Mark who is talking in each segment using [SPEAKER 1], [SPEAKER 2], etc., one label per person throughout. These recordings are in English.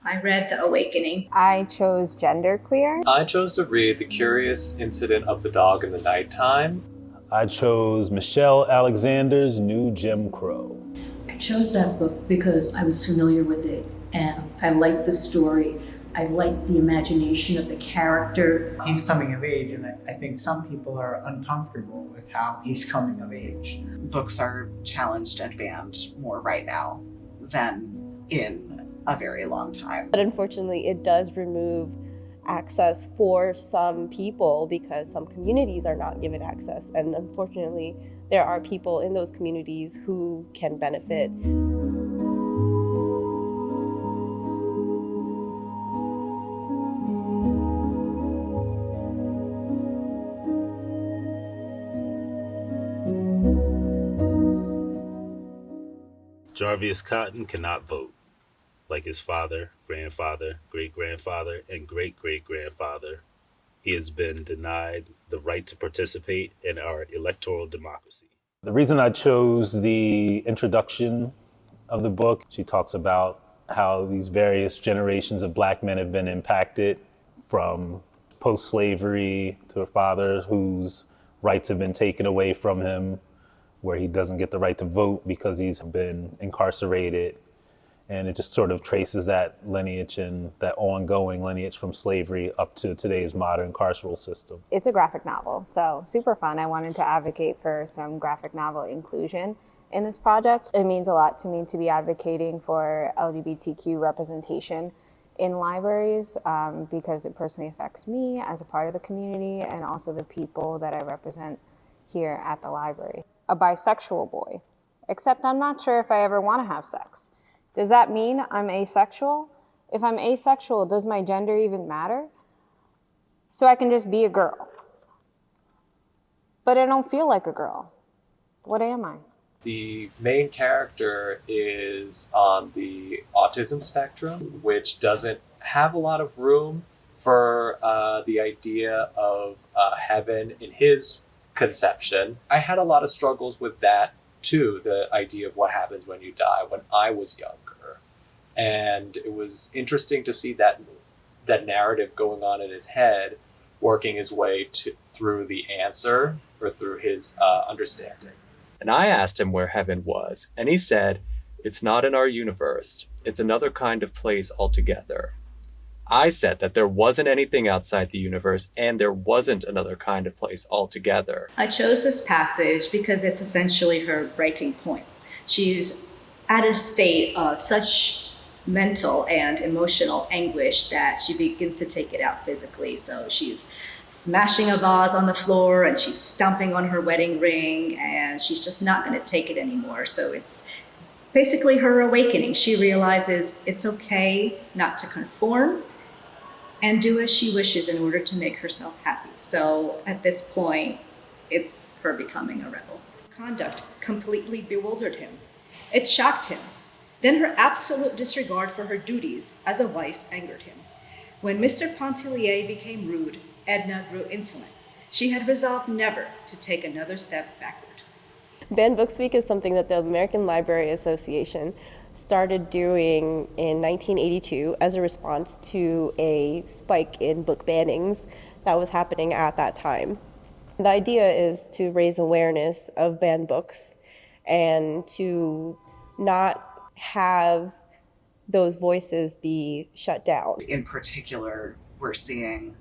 [SPEAKER 1] I read The Awakening.
[SPEAKER 2] I chose genderqueer.
[SPEAKER 3] I chose to read The Curious Incident of the Dog in the Nighttime.
[SPEAKER 4] I chose Michelle Alexander's New Jim Crow.
[SPEAKER 5] I chose that book because I was familiar with it and I liked the story. I liked the imagination of the character.
[SPEAKER 6] He's coming of age, and I think some people are uncomfortable with how he's coming of age.
[SPEAKER 7] Books are challenged and banned more right now than in a very long time.
[SPEAKER 2] But unfortunately, it does remove access for some people because some communities are not given access. And unfortunately, there are people in those communities who can benefit.
[SPEAKER 4] Jarvis Cotton cannot vote. Like his father, grandfather, great-grandfather, and great-great-grandfather, he has been denied the right to participate in our electoral democracy. The reason I chose the introduction of the book, she talks about how these various generations of Black men have been impacted from post-slavery to a father whose rights have been taken away from him, where he doesn't get the right to vote because he's been incarcerated. And it just sort of traces that lineage and that ongoing lineage from slavery up to today's modern carceral system.
[SPEAKER 2] It's a graphic novel, so super fun. I wanted to advocate for some graphic novel inclusion in this project. It means a lot to me to be advocating for LGBTQ representation in libraries because it personally affects me as a part of the community and also the people that I represent here at the library. A bisexual boy, except I'm not sure if I ever want to have sex. Does that mean I'm asexual? If I'm asexual, does my gender even matter? So I can just be a girl. But I don't feel like a girl. What am I?
[SPEAKER 3] The main character is on the autism spectrum, which doesn't have a lot of room for the idea of heaven in his conception. I had a lot of struggles with that too, the idea of what happens when you die, when I was younger. And it was interesting to see that narrative going on in his head, working his way through the answer or through his understanding.
[SPEAKER 8] And I asked him where heaven was, and he said, it's not in our universe. It's another kind of place altogether. I said that there wasn't anything outside the universe and there wasn't another kind of place altogether.
[SPEAKER 1] I chose this passage because it's essentially her breaking point. She's at a state of such mental and emotional anguish that she begins to take it out physically. So she's smashing a vase on the floor and she's stomping on her wedding ring and she's just not going to take it anymore. So it's basically her awakening. She realizes it's okay not to conform and do as she wishes in order to make herself happy. So at this point, it's her becoming a rebel. Conduct completely bewildered him. It shocked him. Then her absolute disregard for her duties as a wife angered him. When Mr. Pontellier became rude, Edna grew insolent. She had resolved never to take another step backward.
[SPEAKER 2] Banned Books Week is something that the American Library Association started doing in 1982 as a response to a spike in book bannings that was happening at that time. The idea is to raise awareness of banned books and to not have those voices be shut down.
[SPEAKER 7] In particular, we're seeing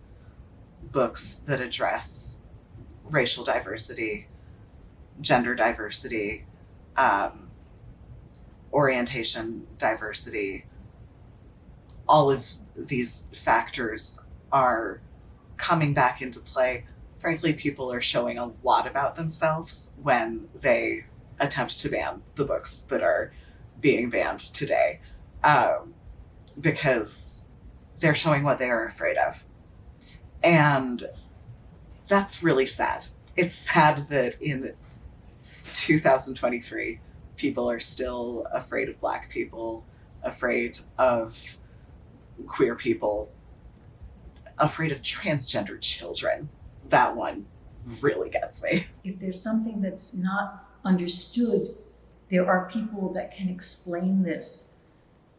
[SPEAKER 7] books that address racial diversity, gender diversity, orientation diversity. All of these factors are coming back into play. Frankly, people are showing a lot about themselves when they attempt to ban the books that are being banned today, because they're showing what they are afraid of. And that's really sad. It's sad that in 2023, people are still afraid of Black people, afraid of queer people, afraid of transgender children. That one really gets me.
[SPEAKER 5] If there's something that's not understood, there are people that can explain this,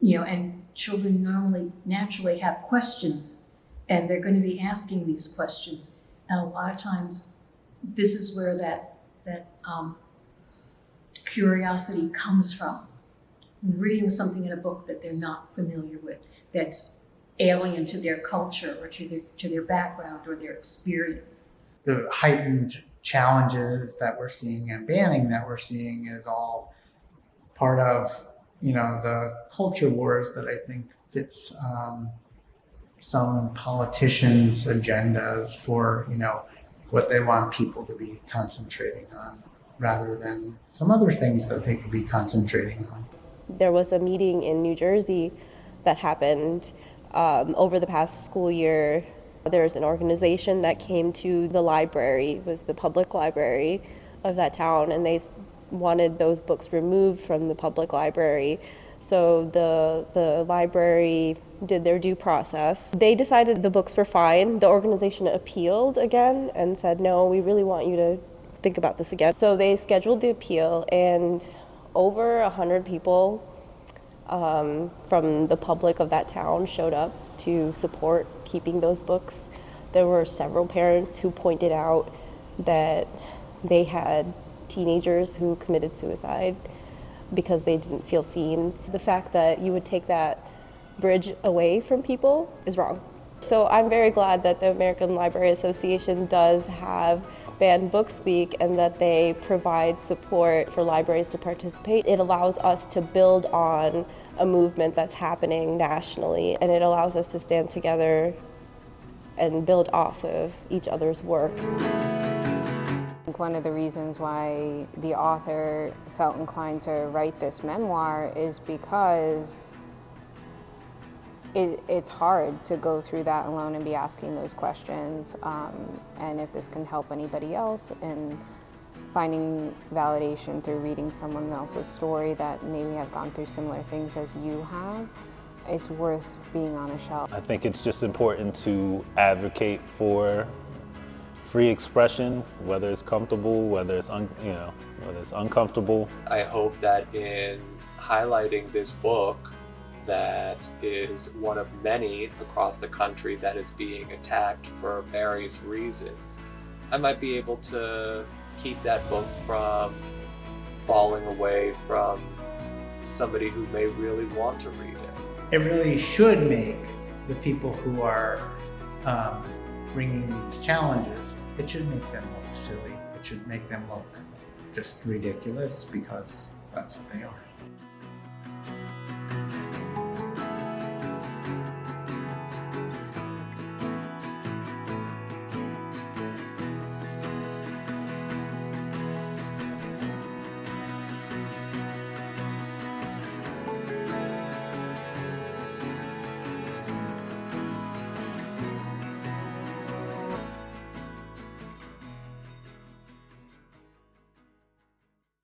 [SPEAKER 5] and children normally naturally have questions, and they're going to be asking these questions. And a lot of times, this is where that curiosity comes from. Reading something in a book that they're not familiar with, that's alien to their culture or to their background or their experience.
[SPEAKER 6] The heightened challenges that we're seeing and banning that we're seeing is all part of, the culture wars that I think fits some politicians' agendas for, what they want people to be concentrating on, rather than some other things that they could be concentrating on.
[SPEAKER 9] There was a meeting in New Jersey that happened over the past school year. There's an organization that came to the library, it was the public library of that town, and they wanted those books removed from the public library. So the library did their due process. They decided the books were fine. The organization appealed again and said, no, we really want you to think about this again. So they scheduled the appeal, and over 100 people from the public of that town showed up to support keeping those books. There were several parents who pointed out that they had teenagers who committed suicide because they didn't feel seen. The fact that you would take that bridge away from people is wrong. So I'm very glad that the American Library Association does have Banned Books Week and that they provide support for libraries to participate. It allows us to build on a movement that's happening nationally, and it allows us to stand together and build off of each other's work.
[SPEAKER 2] I think one of the reasons why the author felt inclined to write this memoir is because it's hard to go through that alone and be asking those questions. And if this can help anybody else in finding validation through reading someone else's story that maybe have gone through similar things as you have, it's worth being on a shelf.
[SPEAKER 4] I think it's just important to advocate for free expression, whether it's comfortable, whether it's whether it's uncomfortable.
[SPEAKER 3] I hope that in highlighting this book, that is one of many across the country that is being attacked for various reasons, I might be able to keep that book from falling away from somebody who may really want to read it.
[SPEAKER 6] It really should make the people who are bringing these challenges, it should make them look silly. It should make them look just ridiculous, because that's what they are.